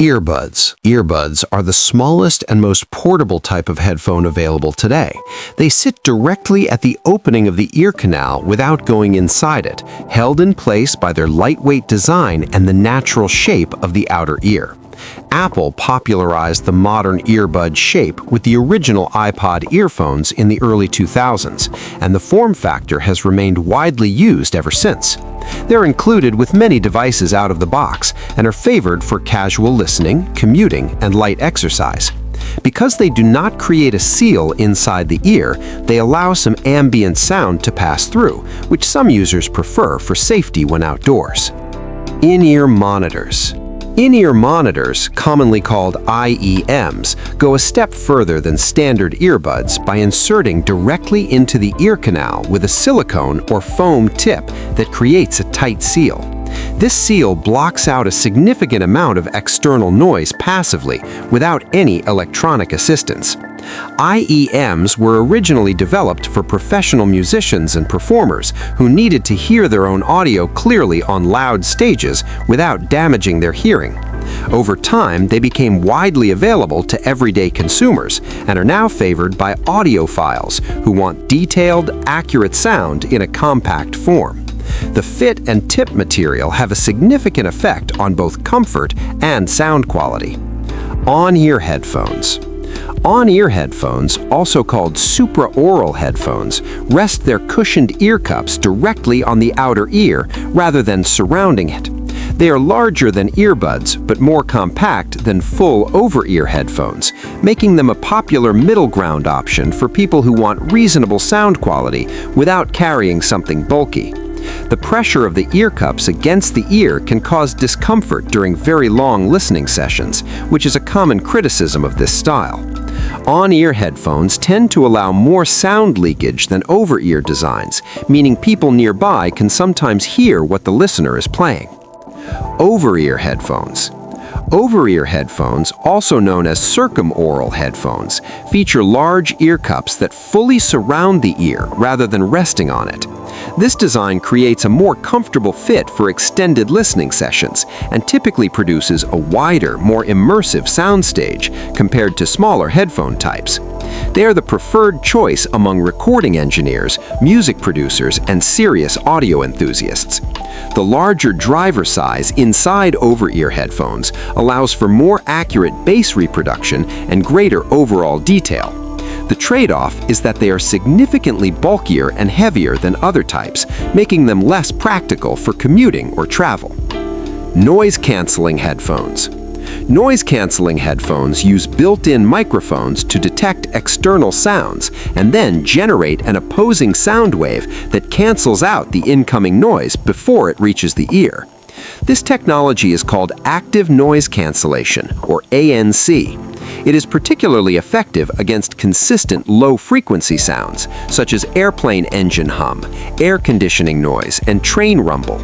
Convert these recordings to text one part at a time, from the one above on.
Earbuds. Earbuds are the smallest and most portable type of headphone available today. They sit directly at the opening of the ear canal without going inside it, held in place by their lightweight design and the natural shape of the outer ear. Apple popularized the modern earbud shape with the original iPod earphones in the early 2000s, and the form factor has remained widely used ever since. They're included with many devices out of the box and are favored for casual listening, commuting, and light exercise. Because they do not create a seal inside the ear, they allow some ambient sound to pass through, which some users prefer for safety when outdoors. In-ear monitors. In-ear monitors, commonly called IEMs, go a step further than standard earbuds by inserting directly into the ear canal with a silicone or foam tip that creates a tight seal. This seal blocks out a significant amount of external noise passively without any electronic assistance. IEMs were originally developed for professional musicians and performers who needed to hear their own audio clearly on loud stages without damaging their hearing. Over time, they became widely available to everyday consumers and are now favored by audiophiles who want detailed, accurate sound in a compact form. The fit and tip material have a significant effect on both comfort and sound quality. On-ear headphones. On-ear headphones, also called supraoral headphones, rest their cushioned ear cups directly on the outer ear rather than surrounding it. They are larger than earbuds, but more compact than full over-ear headphones, making them a popular middle ground option for people who want reasonable sound quality without carrying something bulky. The pressure of the ear cups against the ear can cause discomfort during very long listening sessions, which is a common criticism of this style. On-ear headphones tend to allow more sound leakage than over-ear designs, meaning people nearby can sometimes hear what the listener is playing. Over-ear headphones. Over-ear headphones, also known as circumoral headphones, feature large ear cups that fully surround the ear rather than resting on it. This design creates a more comfortable fit for extended listening sessions and typically produces a wider, more immersive soundstage compared to smaller headphone types. They are the preferred choice among recording engineers, music producers, and serious audio enthusiasts. The larger driver size inside over-ear headphones allows for more accurate bass reproduction and greater overall detail. The trade-off is that they are significantly bulkier and heavier than other types, making them less practical for commuting or travel. Noise-canceling headphones. Noise-canceling headphones use built-in microphones to detect external sounds and then generate an opposing sound wave that cancels out the incoming noise before it reaches the ear. This technology is called active noise cancellation, or ANC. It is particularly effective against consistent low-frequency sounds, such as airplane engine hum, air conditioning noise, and train rumble.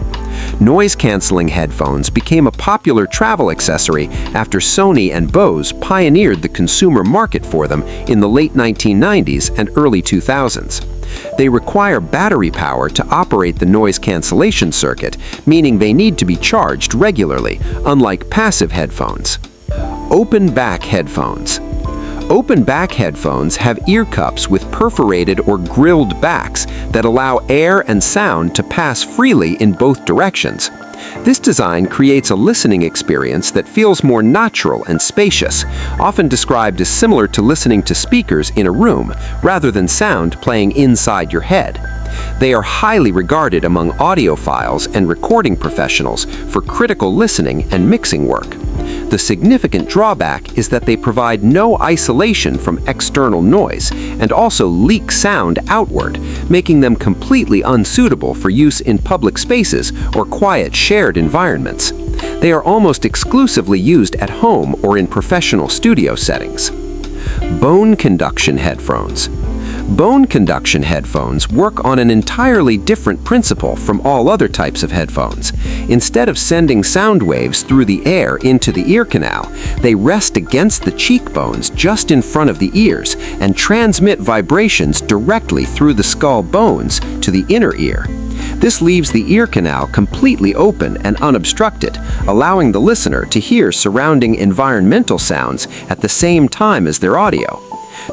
Noise-canceling headphones became a popular travel accessory after Sony and Bose pioneered the consumer market for them in the late 1990s and early 2000s. They require battery power to operate the noise cancellation circuit, meaning they need to be charged regularly, unlike passive headphones. Open-back headphones. Open-back headphones have ear cups with perforated or grilled backs that allow air and sound to pass freely in both directions. This design creates a listening experience that feels more natural and spacious, often described as similar to listening to speakers in a room rather than sound playing inside your head. They are highly regarded among audiophiles and recording professionals for critical listening and mixing work. The significant drawback is that they provide no isolation from external noise and also leak sound outward, making them completely unsuitable for use in public spaces or quiet shared environments. They are almost exclusively used at home or in professional studio settings. Bone conduction headphones. Bone conduction headphones work on an entirely different principle from all other types of headphones. Instead of sending sound waves through the air into the ear canal, they rest against the cheekbones just in front of the ears and transmit vibrations directly through the skull bones to the inner ear. This leaves the ear canal completely open and unobstructed, allowing the listener to hear surrounding environmental sounds at the same time as their audio.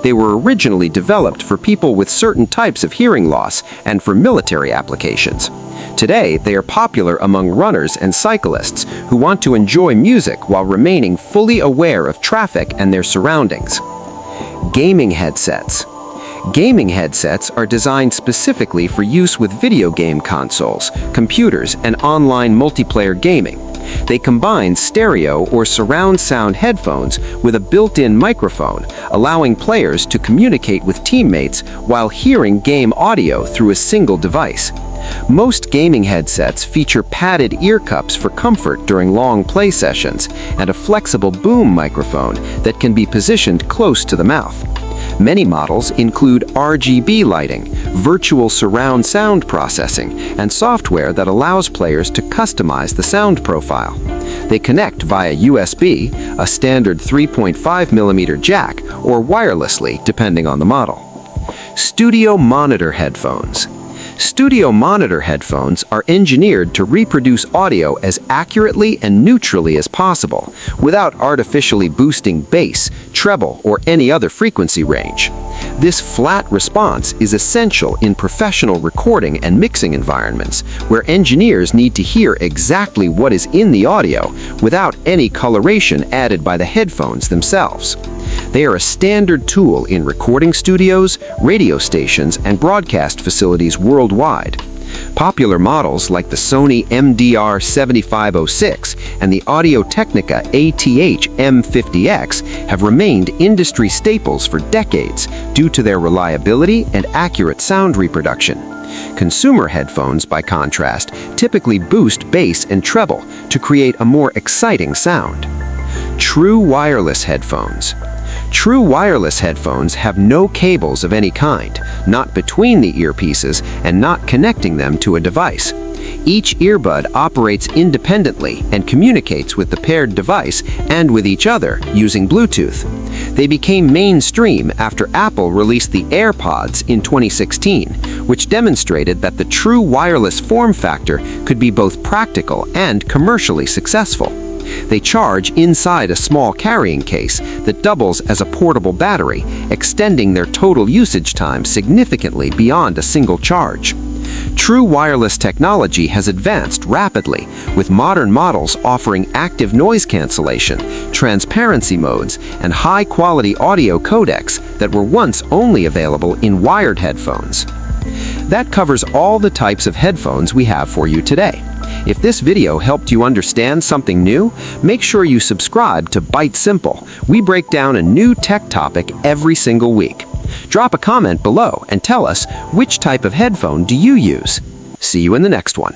They were originally developed for people with certain types of hearing loss and for military applications. Today, they are popular among runners and cyclists who want to enjoy music while remaining fully aware of traffic and their surroundings. Gaming headsets. Gaming headsets are designed specifically for use with video game consoles, computers, and online multiplayer gaming. They combine stereo or surround sound headphones with a built-in microphone, allowing players to communicate with teammates while hearing game audio through a single device. Most gaming headsets feature padded ear cups for comfort during long play sessions and a flexible boom microphone that can be positioned close to the mouth. Many models include RGB lighting, virtual surround sound processing, and software that allows players to customize the sound profile. They connect via USB, a standard 3.5mm jack, or wirelessly, depending on the model. Studio monitor headphones. Studio monitor headphones are engineered to reproduce audio as accurately and neutrally as possible, without artificially boosting bass, treble, or any other frequency range. This flat response is essential in professional recording and mixing environments, where engineers need to hear exactly what is in the audio without any coloration added by the headphones themselves. They are a standard tool in recording studios, radio stations, and broadcast facilities worldwide. Popular models like the Sony MDR7506 and the Audio-Technica ATH M50X have remained industry staples for decades due to their reliability and accurate sound reproduction. Consumer headphones, by contrast, typically boost bass and treble to create a more exciting sound. True wireless headphones. True wireless headphones have no cables of any kind, not between the earpieces and not connecting them to a device. Each earbud operates independently and communicates with the paired device and with each other using Bluetooth. They became mainstream after Apple released the AirPods in 2016, which demonstrated that the true wireless form factor could be both practical and commercially successful. They charge inside a small carrying case that doubles as a portable battery, extending their total usage time significantly beyond a single charge. True wireless technology has advanced rapidly, with modern models offering active noise cancellation, transparency modes, and high-quality audio codecs that were once only available in wired headphones. That covers all the types of headphones we have for you today. If this video helped you understand something new, make sure you subscribe to ByteSimple. We break down a new tech topic every single week. Drop a comment below and tell us, which type of headphone do you use? See you in the next one.